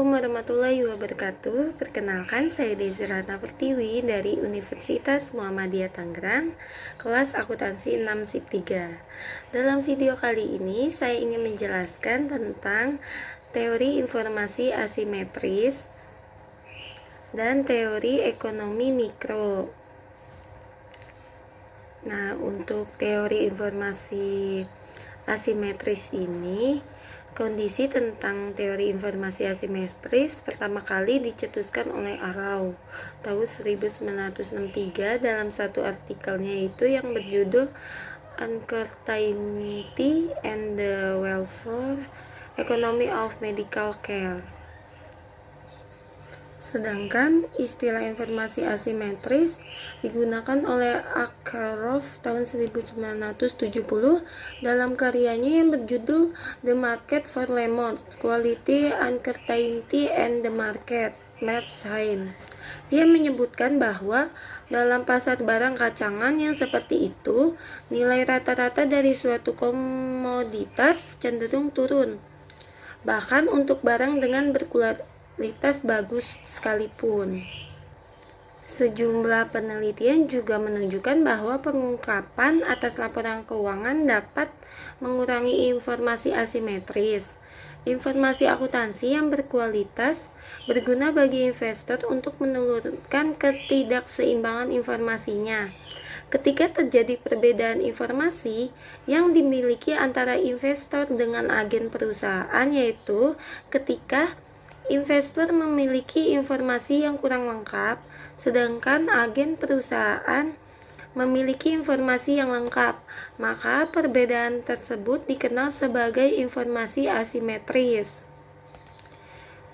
Assalamualaikum warahmatullahi wabarakatuh. Perkenalkan, saya Desi Ratna Pertiwi dari Universitas Muhammadiyah Tangerang, kelas akuntansi 6 SIP 3. Dalam video kali ini, saya ingin menjelaskan tentang teori informasi asimetris dan teori ekonomi mikro. Nah, untuk teori informasi asimetris ini, kondisi tentang teori informasi asimetris pertama kali dicetuskan oleh Arrow tahun 1963 dalam satu artikelnya itu yang berjudul Uncertainty and the Welfare Economy of Medical Care. Sedangkan istilah informasi asimetris digunakan oleh Akerlof tahun 1970 dalam karyanya yang berjudul The Market for Lemons, Quality, Uncertainty, and the Market Sign. Dia menyebutkan bahwa dalam pasar barang kacangan yang seperti itu, nilai rata-rata dari suatu komoditas cenderung turun. Bahkan untuk barang dengan berkualitas bagus sekalipun. Sejumlah penelitian juga menunjukkan bahwa pengungkapan atas laporan keuangan dapat mengurangi informasi asimetris. Informasi akuntansi yang berkualitas berguna bagi investor untuk menurunkan ketidakseimbangan informasinya. Ketika terjadi perbedaan informasi yang dimiliki antara investor dengan agen perusahaan, yaitu ketika investor memiliki informasi yang kurang lengkap, sedangkan agen perusahaan memiliki informasi yang lengkap, maka perbedaan tersebut dikenal sebagai informasi asimetris.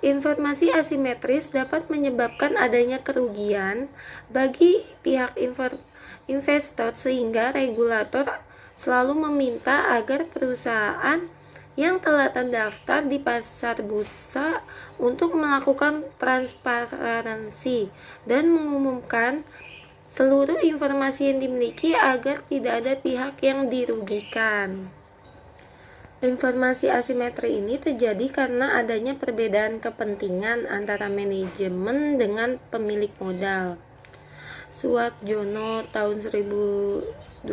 Informasi asimetris dapat menyebabkan adanya kerugian bagi pihak investor sehingga regulator selalu meminta agar perusahaan yang telah terdaftar di pasar bursa untuk melakukan transparansi dan mengumumkan seluruh informasi yang dimiliki agar tidak ada pihak yang dirugikan. Informasi asimetri ini terjadi karena adanya perbedaan kepentingan antara manajemen dengan pemilik modal. Suwarjono tahun 2014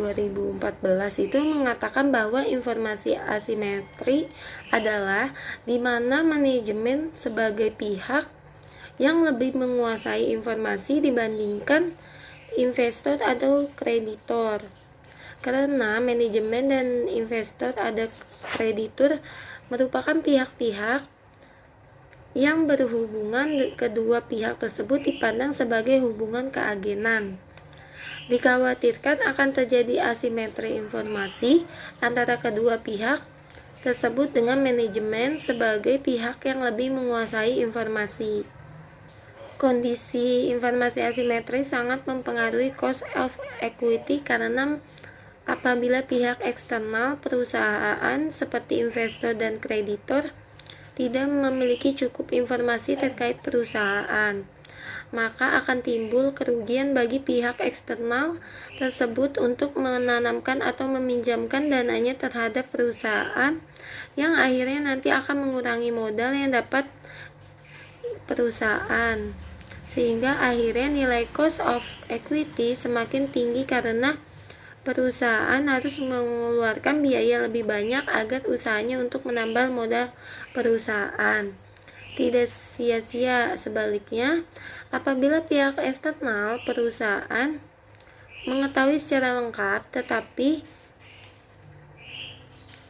itu mengatakan bahwa informasi asimetri adalah di mana manajemen sebagai pihak yang lebih menguasai informasi dibandingkan investor atau kreditor. Karena manajemen dan investor ada kreditur merupakan pihak-pihak yang berhubungan, kedua pihak tersebut dipandang sebagai hubungan keagenan. Dikhawatirkan akan terjadi asimetri informasi antara kedua pihak tersebut dengan manajemen sebagai pihak yang lebih menguasai informasi. Kondisi informasi asimetris sangat mempengaruhi cost of equity karena apabila pihak eksternal perusahaan seperti investor dan kreditor tidak memiliki cukup informasi terkait perusahaan, maka akan timbul kerugian bagi pihak eksternal tersebut untuk menanamkan atau meminjamkan dananya terhadap perusahaan yang akhirnya nanti akan mengurangi modal yang dapat perusahaan, sehingga akhirnya nilai cost of equity semakin tinggi karena perusahaan harus mengeluarkan biaya lebih banyak agar usahanya untuk menambal modal perusahaan. Tidak sia-sia sebaliknya, apabila pihak eksternal perusahaan mengetahui secara lengkap tetapi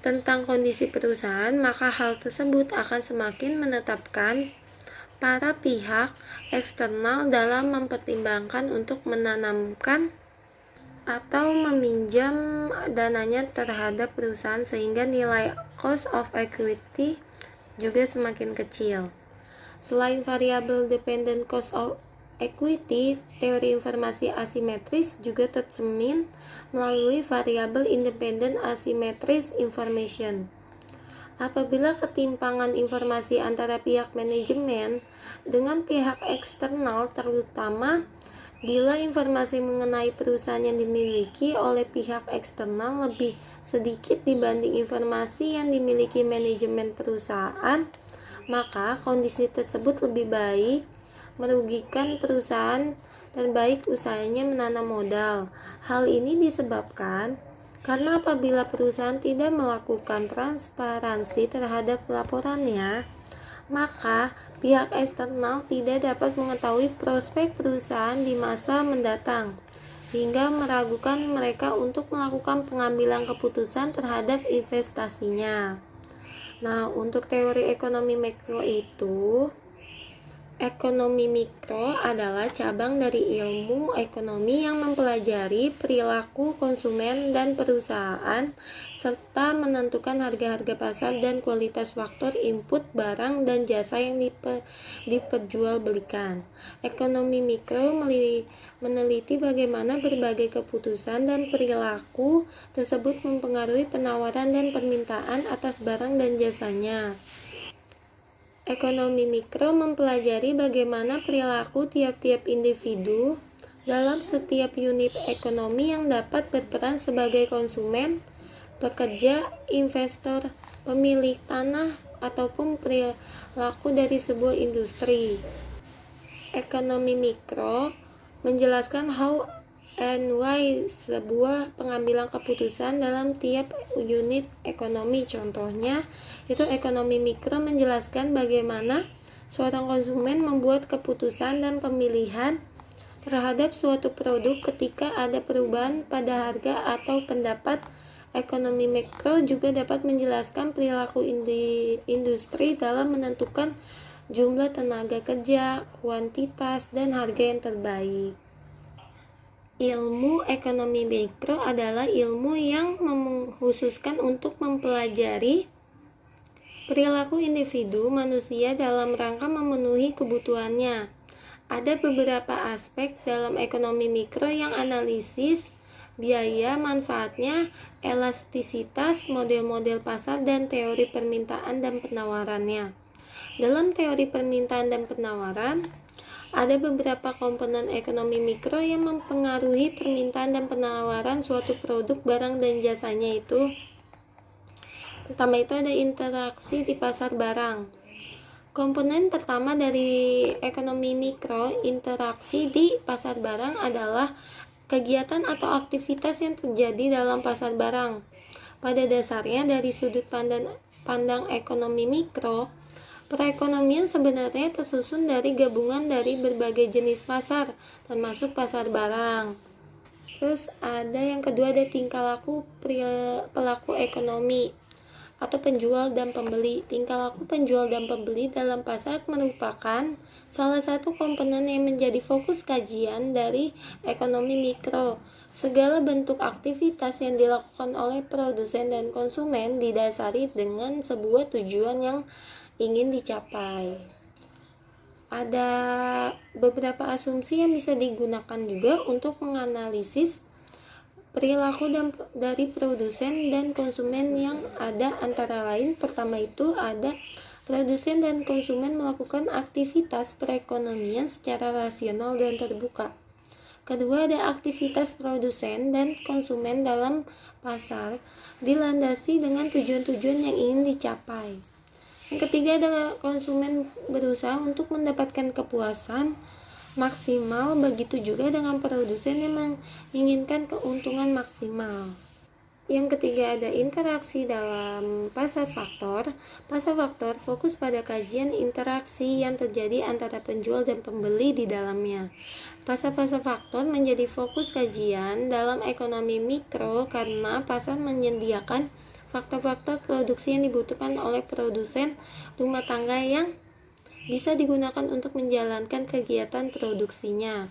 tentang kondisi perusahaan, maka hal tersebut akan semakin menetapkan para pihak eksternal dalam mempertimbangkan untuk menanamkan atau meminjam dananya terhadap perusahaan sehingga nilai cost of equity juga semakin kecil. Selain variabel dependent cost of equity, teori informasi asimetris juga tercermin melalui variabel independent asymmetric information. Apabila ketimpangan informasi antara pihak manajemen dengan pihak eksternal, terutama bila informasi mengenai perusahaan yang dimiliki oleh pihak eksternal lebih sedikit dibanding informasi yang dimiliki manajemen perusahaan, maka kondisi tersebut lebih baik merugikan perusahaan dan baik usahanya menanam modal. Hal ini disebabkan karena apabila perusahaan tidak melakukan transparansi terhadap laporannya, maka pihak eksternal tidak dapat mengetahui prospek perusahaan di masa mendatang, hingga meragukan mereka untuk melakukan pengambilan keputusan terhadap investasinya. Nah, untuk teori ekonomi mikro itu, ekonomi mikro adalah cabang dari ilmu ekonomi yang mempelajari perilaku konsumen dan perusahaan serta menentukan harga-harga pasar dan kualitas faktor input barang dan jasa yang diperjualbelikan. Ekonomi mikro meneliti bagaimana berbagai keputusan dan perilaku tersebut mempengaruhi penawaran dan permintaan atas barang dan jasanya. Ekonomi mikro mempelajari bagaimana perilaku tiap-tiap individu dalam setiap unit ekonomi yang dapat berperan sebagai konsumen, pekerja, investor, pemilik tanah, ataupun perilaku dari sebuah industri. Ekonomi mikro menjelaskan how and why sebuah pengambilan keputusan dalam tiap unit ekonomi. Contohnya, itu ekonomi mikro menjelaskan bagaimana seorang konsumen membuat keputusan dan pemilihan terhadap suatu produk ketika ada perubahan pada harga atau pendapat. Ekonomi mikro juga dapat menjelaskan perilaku industri dalam menentukan jumlah tenaga kerja, kuantitas, dan harga yang terbaik. Ilmu ekonomi mikro adalah ilmu yang mengkhususkan untuk mempelajari perilaku individu manusia dalam rangka memenuhi kebutuhannya. Ada beberapa aspek dalam ekonomi mikro yang analisis biaya, manfaatnya, elastisitas, model-model pasar, dan teori permintaan dan penawarannya. Dalam teori permintaan dan penawaran, ada beberapa komponen ekonomi mikro yang mempengaruhi permintaan dan penawaran suatu produk, barang, dan jasanya itu. Pertama itu ada interaksi di pasar barang. Komponen pertama dari ekonomi mikro, interaksi di pasar barang, adalah kegiatan atau aktivitas yang terjadi dalam pasar barang. Pada dasarnya, dari sudut pandang ekonomi mikro, perekonomian sebenarnya tersusun dari gabungan dari berbagai jenis pasar, termasuk pasar barang. Terus ada yang kedua, ada tingkah laku pelaku ekonomi atau penjual dan pembeli. Tingkah laku penjual dan pembeli dalam pasar merupakan salah satu komponen yang menjadi fokus kajian dari ekonomi mikro. Segala bentuk aktivitas yang dilakukan oleh produsen dan konsumen didasari dengan sebuah tujuan yang ingin dicapai. Ada beberapa asumsi yang bisa digunakan juga untuk menganalisis perilaku dari produsen dan konsumen yang ada, antara lain pertama itu ada produsen dan konsumen melakukan aktivitas perekonomian secara rasional dan terbuka. Kedua, ada aktivitas produsen dan konsumen dalam pasar dilandasi dengan tujuan-tujuan yang ingin dicapai. Yang ketiga, ada konsumen berusaha untuk mendapatkan kepuasan maksimal, begitu juga dengan produsen yang menginginkan keuntungan maksimal. Yang ketiga, ada interaksi dalam pasar faktor. Pasar faktor fokus pada kajian interaksi yang terjadi antara penjual dan pembeli di dalamnya. Pasar-pasar faktor menjadi fokus kajian dalam ekonomi mikro karena pasar menyediakan faktor-faktor produksi yang dibutuhkan oleh produsen rumah tangga yang bisa digunakan untuk menjalankan kegiatan produksinya.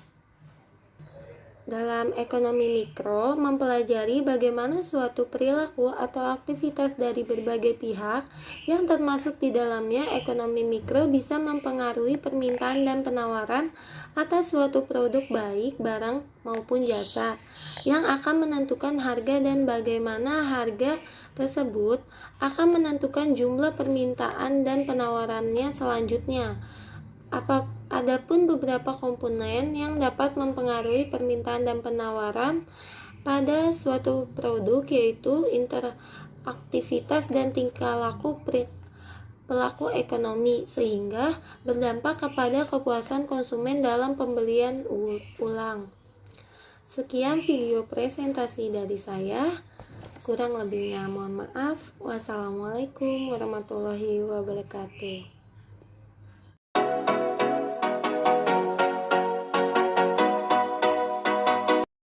Dalam ekonomi mikro, mempelajari bagaimana suatu perilaku atau aktivitas dari berbagai pihak yang termasuk di dalamnya ekonomi mikro bisa mempengaruhi permintaan dan penawaran atas suatu produk baik barang maupun jasa, yang akan menentukan harga dan bagaimana harga tersebut akan menentukan jumlah permintaan dan penawarannya selanjutnya. Adapun beberapa komponen yang dapat mempengaruhi permintaan dan penawaran pada suatu produk, yaitu interaktivitas dan tingkah laku pelaku ekonomi sehingga berdampak kepada kepuasan konsumen dalam pembelian ulang. Sekian video presentasi dari saya. Kurang lebihnya mohon maaf. Wassalamualaikum warahmatullahi wabarakatuh.